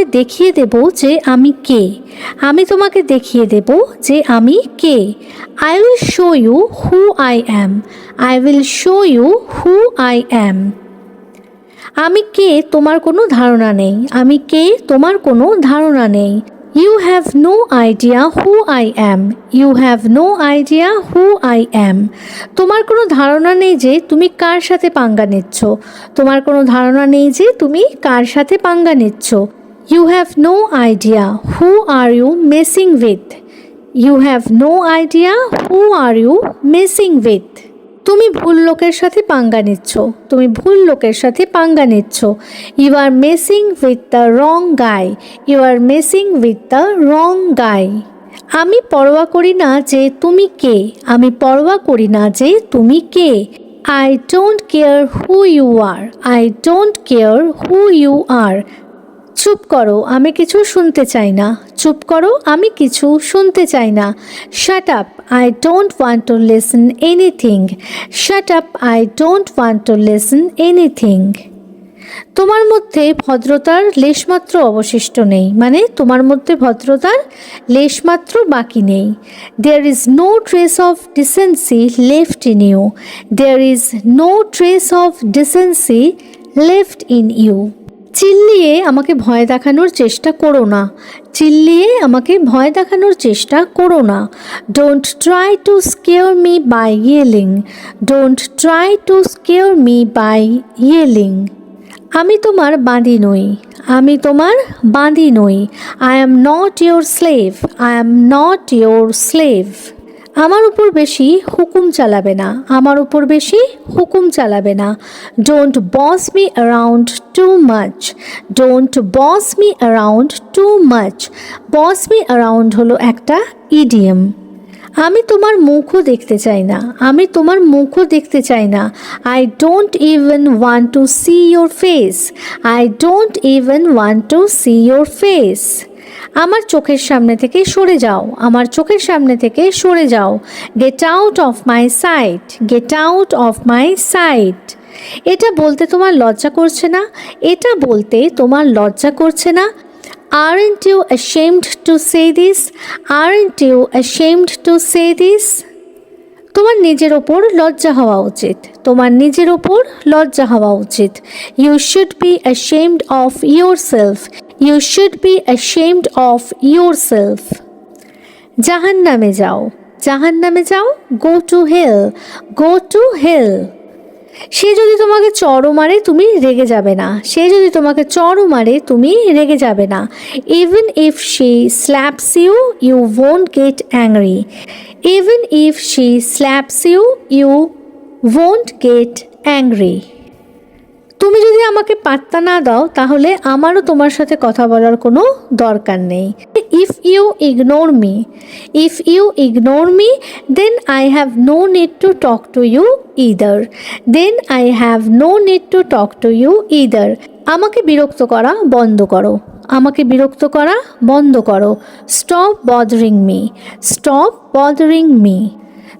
তোমাকে দেখিয়ে দেব যে আমি কে। আমি তোমাকে দেখিয়ে দেব যে আমি কে। I will show you who I am. I will show you who I am. আমি কে তোমার কোনো ধারণা নেই। আমি কে তোমার কোনো ধারণা নেই। You have no idea who I am. You have no idea who I am. তোমার কোনো ধারণা নেই যে তুমি কার সাথে পাঙ্গা নিচ্ছ। তোমার কোনো ধারণা নেই যে তুমি কার সাথে পাঙ্গা নিচ্ছ। You have no idea who are you messing with. You have no idea who are you messing with. তুমি ভুল লোকের সাথে পাঙ্গা নিচ্ছ। তুমি ভুল লোকের সাথে পাঙ্গা নিচ্ছ। You are messing with the wrong guy. You are messing with the wrong guy. আমি পরোয়া করি না যে তুমি কে। আমি পরোয়া করি না যে তুমি কে। I don't care who you are. I don't care who you are. চুপ করো, আমি কিছু শুনতে চাই না। চুপ করো, আমি কিছু শুনতে চাই না। Shut up, I don't want to listen anything. Shut up, I don't want to listen anything. তোমার মধ্যে ভদ্রতার লেশমাত্র অবশিষ্ট নেই, মানে তোমার মধ্যে ভদ্রতার লেশমাত্র বাকি নেই। There is no trace of decency left in you. There is no trace of decency left in you. চিল্লিয়ে আমাকে ভয় দেখানোর চেষ্টা করো না। চিল্লিয়ে আমাকে ভয় দেখানোর চেষ্টা করো না। Don't try to scare me by yelling. Don't try to scare me by yelling. আমি তোমার বাঁধি নই। আমি তোমার বাঁধি নই। I am not your slave. I am not your slave. আমার উপর বেশি হুকুম চালাবে না। আমার উপর বেশি হুকুম চালাবে না। Don't boss me around too much. Don't boss me around too much. Boss me around হলো একটা ইডিয়ম। আমি তোমার মুখও দেখতে চাই না। আমি তোমার মুখও দেখতে চাই না। I don't even want to see your face. I don't even want to see your face. আমার চোখের সামনে থেকে সরে যাও। আমার চোখের সামনে থেকে সরে যাও। Get out of my sight. Get out of my sight. এটা বলতে তোমার লজ্জা করছে না? এটা বলতে তোমার লজ্জা করছে না? Aren't you ashamed to say this? Aren't you ashamed to say this? তোমার নিজের ওপর লজ্জা হওয়া উচিত। তোমার নিজের ওপর লজ্জা হওয়া উচিত। You should be ashamed of yourself. You should be ashamed of yourself. জাহান্নামে যাও। জাহান্নামে যাও। Go to hell. Go to hell. সে যদি তোমাকে চড়ও মারে তুমি রেগে যাবে না। সে যদি তোমাকে চড়ও মারে তুমি রেগে যাবে না। Even if she slaps you, you won't get angry. Even if she slaps you, you won't get angry. তুমি যদি আমাকে পাত্তা না দাও তাহলে আমারও তোমার সাথে কথা বলার কোনো দরকার নেই। If you ignore me, if you ignore me, then I have no need to talk to you either. Then I have no need to talk to you either. আমাকে বিরক্ত করা বন্ধ করো। আমাকে বিরক্ত করা বন্ধ করো। Stop bothering me. Stop bothering me.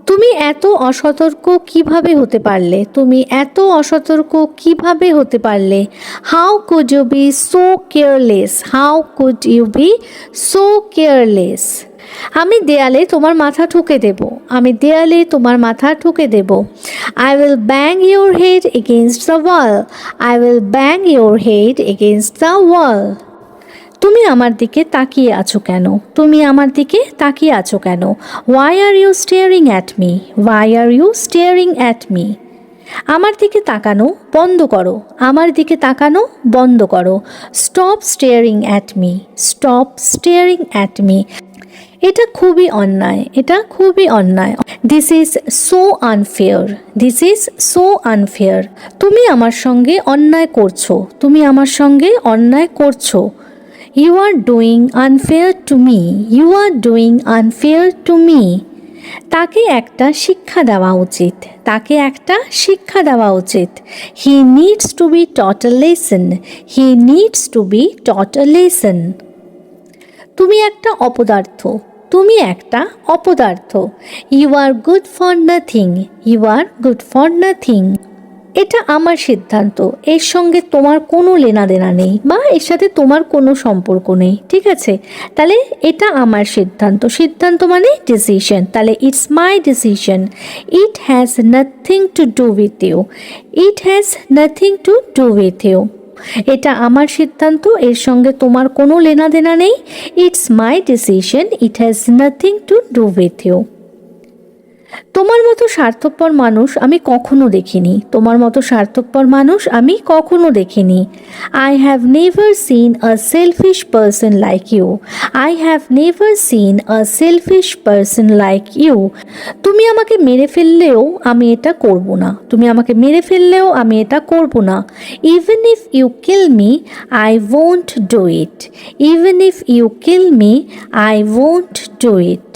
তুমি এত অসতর্ক কিভাবে হতে পারলে? তুমি এত অসতর্ক কিভাবে হতে পারলে? How could you be so careless? How could you be so careless? আমি দেয়ালে তোমার মাথা ঠুকে দেব। আমি দেয়ালে তোমার মাথা ঠুকে দেব। I will bang your head against the wall. I will bang your head against the wall. তুমি আমার দিকে তাকিয়ে আছো কেন? তুমি আমার দিকে তাকিয়ে আছো কেন? Why are you staring at me? Why are you staring at me? আমার দিকে তাকানো বন্ধ করো। আমার দিকে তাকানো বন্ধ করো। Stop staring at me. Stop staring at me. এটা খুবই অন্যায়। এটা খুবই অন্যায়। This is so unfair. This is so unfair. তুমি আমার সঙ্গে অন্যায় করছো। তুমি আমার সঙ্গে অন্যায় করছো। You are doing unfair to me. You are doing unfair to me. তাকে একটা শিক্ষা দেওয়া উচিত। তাকে একটা শিক্ষা দেওয়া উচিত। He needs to be taught a lesson. He needs to be taught a lesson. তুমি একটা অপদার্থ। তুমি একটা অপদার্থ। You are good for nothing. You are good for nothing. এটা আমার সিদ্ধান্ত, এর সঙ্গে তোমার কোনো লেনাদেনা নেই বা এর সাথে তোমার কোনো সম্পর্ক নেই, ঠিক আছে? তাহলে এটা আমার সিদ্ধান্ত, সিদ্ধান্ত মানে ডিসিশন, তাহলে it's my decision. It has nothing to do with you, it has nothing to do with you. এটা আমার সিদ্ধান্ত, এর সঙ্গে তোমার কোনো লেনাদেনা নেই। It's my decision, it has nothing to do with you. তোমার মতো স্বার্থপর মানুষ আমি কখনো দেখিনি, তোমার মতো স্বার্থপর মানুষ আমি কখনো দেখিনি। I have never seen a selfish person like you, I have never seen a selfish person like you. তুমি আমাকে মেরে ফেললেও আমি এটা করব না, তুমি আমাকে মেরে ফেললেও আমি এটা করব না। Even if you kill me I won't do it, even if you kill me I won't do it.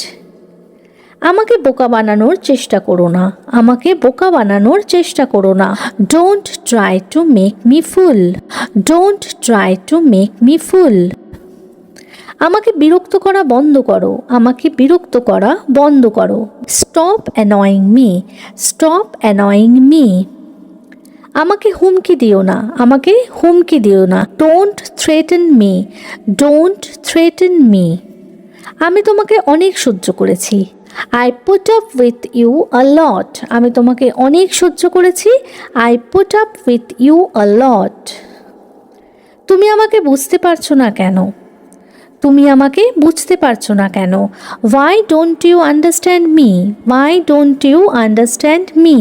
আমাকে বোকা বানানোর চেষ্টা করো না, আমাকে বোকা বানানোর চেষ্টা করো না। Don't try to make me fool, don't try to make me fool. আমাকে বিরক্ত করা বন্ধ করো, আমাকে বিরক্ত করা বন্ধ করো। Stop annoying me, stop annoying me. আমাকে হুমকি দিও না, আমাকে হুমকি দিও না। Don't threaten me, don't threaten me. আমি তোমাকে অনেক সহ্য করেছি, I put up with you a lot, আমি তোমাকে অনেক সহ্য করেছি, I put up with you a lot. তুমি আমাকে বুঝতে পারছো না কেন, তুমি আমাকে বুঝতে পারছো না কেন। Why don't you understand me, why don't you understand me.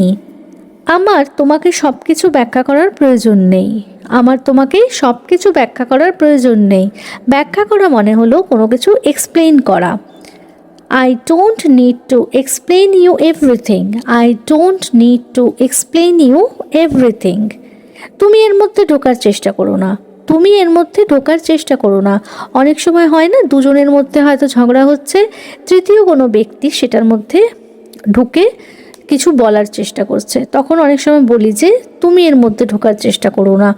আমার তোমাকে সব কিছু ব্যাখ্যা করার প্রয়োজন নেই, আমার তোমাকে সব কিছু ব্যাখ্যা করার প্রয়োজন নেই। ব্যাখ্যা করা মনে হলো কোনো কিছু এক্সপ্লেইন করা। I don't need to explain you everything, I don't need to explain you everything. তুমি এর মধ্যে ঢোকার চেষ্টা করো না, তুমি এর মধ্যে ঢোকার চেষ্টা করো না। অনেক সময় হয় না, দুজনের মধ্যে হয়তো ঝগড়া হচ্ছে, তৃতীয় কোনো ব্যক্তি সেটার মধ্যে ঢুকে কিছু বলার চেষ্টা করছে, তখন অনেক সময় বলি যে তুমি এর মধ্যে ঢোকার চেষ্টা করো না।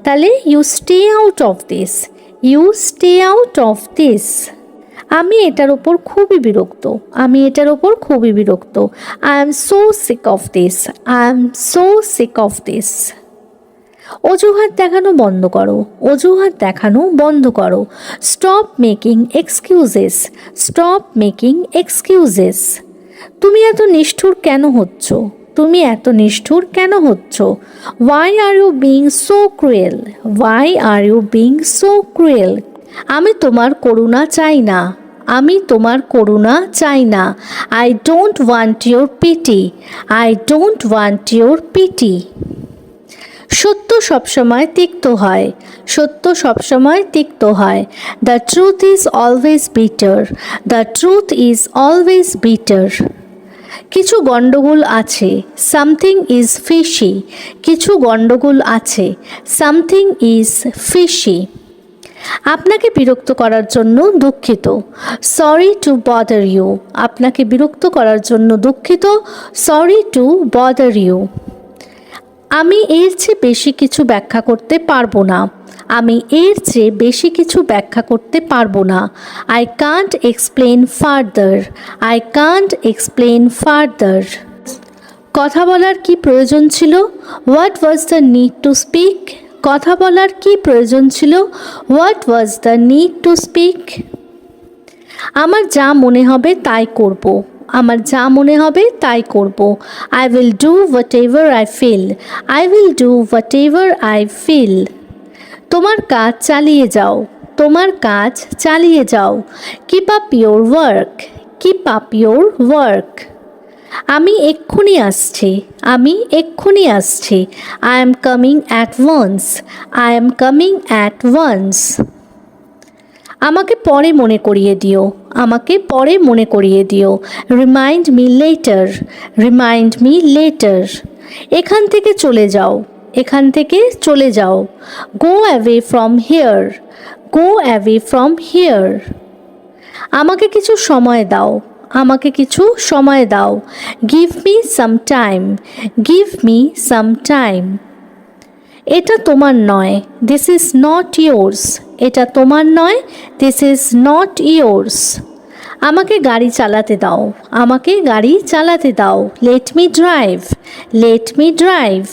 তাহলে you stay out of this, you stay out of this. আমি এটার ওপর খুবই বিরক্ত, আমি এটার ওপর খুবই বিরক্ত। I am so sick of this, I am so sick of this. অজুহাত দেখানো বন্ধ করো, অজুহাত দেখানো বন্ধ করো। Stop making excuses, stop making excuses. তুমি এত নিষ্ঠুর কেন হচ্ছ, তুমি এত নিষ্ঠুর কেন হচ্ছ। Why are you being so cruel, why are you being so cruel. আমি তোমার করুণা চাই না, আমি তোমার করুণা চাই না। I don't want your pity, I don't want your pity. সত্য সবসময় তিক্ত হয়, সত্য সবসময় তিক্ত হয়। The truth is always bitter, the truth is always bitter. কিছু গণ্ডগোল আছে, সামথিং ইজ ফিশি, কিছু গণ্ডগোল আছে, সামথিং ইজ ফিশি। আপনাকে বিরক্ত করার জন্য দুঃখিত, সরি টু বদার ইউ, আপনাকে বিরক্ত করার জন্য দুঃখিত, সরি টু বদার ইউ। আমি এর চেয়ে বেশি কিছু ব্যাখ্যা করতে পারবো না, আমি এর চেয়ে বেশি কিছু ব্যাখ্যা করতে পারবো না। I can't explain further, I can't explain further. কথা বলার কি প্রয়োজন ছিল, what was the need to speak, কথা বলার কি প্রয়োজন ছিল, what was the need to speak. আমার যা মনে হবে তাই করব, আমার যা মনে হবে তাই করব। I will do whatever I feel, I will do whatever I feel. তোমার কাজ চালিয়ে যাও, তোমার কাজ চালিয়ে যাও। Keep up your work, keep up your work. আমি এক্ষুনি আসছি, আমি এক্ষুনি আসছি। I am coming at once, I am coming at once. আমাকে পরে মনে করিয়ে দিও, আমাকে পরে মনে করিয়ে দিও। Remind me letter, remind me letter. এখান থেকে চলে যাও, এখান থেকে চলে যাও। Go away from here, go away from here. আমাকে কিছু সময় দাও, আমাকে কিছু সময় দাও। Give me some time, give me some time. এটা তোমার নয়, দিস ইজ নট ইয়োর্স, এটা তোমার নয়, দিস ইজ নট ইয়োর্স। আমাকে গাড়ি চালাতে দাও, আমাকে গাড়ি চালাতে দাও। Let me drive, let me drive.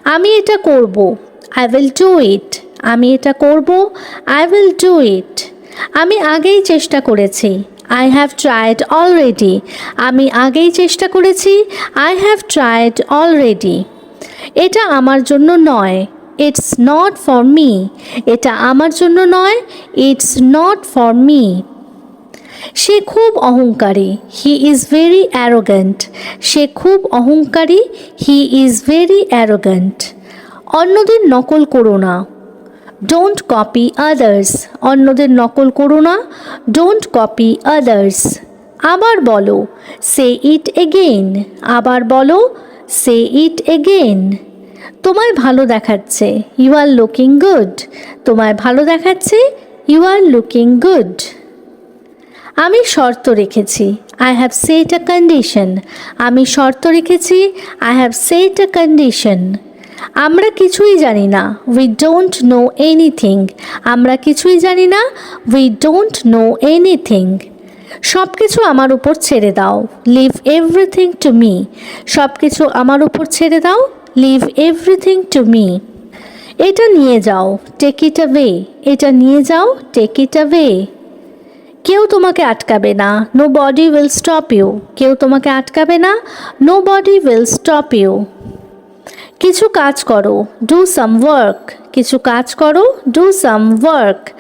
আমি এটা করব, আই উইল ডু ইট। আমি এটা করব, আই উইল ডু ইট। আমি আগেই চেষ্টা করেছি, আই হ্যাভ ট্রাইড অলরেডি। আমি আগেই চেষ্টা করেছি, আই হ্যাভ ট্রাইড অলরেডি। এটা আমার জন্য নয়, ইটস নট ফর মি। এটা আমার জন্য নয়, ইটস নট ফর মি। সে খুব অহংকারী, হি ইজ ভেরি অ্যারোগ্যান্ট। সে খুব অহংকারী, হি ইজ ভেরি অ্যারোগ্যান্ট। অন্যদের নকল করো না, ডোন্ট কপি আদার্স। অন্যদের নকল করো না, ডোন্ট কপি আদার্স। আবার বলো, সে ইট এগেইন। আবার বলো, সে ইট এগেইন। তোমায় ভালো দেখাচ্ছে, ইউ আর লুকিং গুড। তোমায় ভালো দেখাচ্ছে, ইউ আর লুকিং গুড। আমি শর্ত রেখেছি, I have set a condition. আমি শর্ত রেখেছি, I have set a condition. আমরা কিছুই জানি না, উই ডোন্ট নো এনিথিং। আমরা কিছুই জানি না, উই ডোন্ট নো এনিথিং। সব কিছু আমার উপর ছেড়ে দাও, লিভ এভরিথিং টু মি। সব কিছু আমার উপর ছেড়ে দাও, লিভ এভরিথিং টু মি। এটা নিয়ে যাও, টেক ইট অ্যাওয়ে। এটা নিয়ে যাও, টেক ইট অ্যাওয়ে। কেউ তোমাকে আটকাবে না, nobody will stop you. কেউ তোমাকে আটকাবে না, nobody will stop you. কিছু কাজ করো, ডু সাম ওয়ার্ক। কিছু কাজ করো, ডু সাম ওয়ার্ক।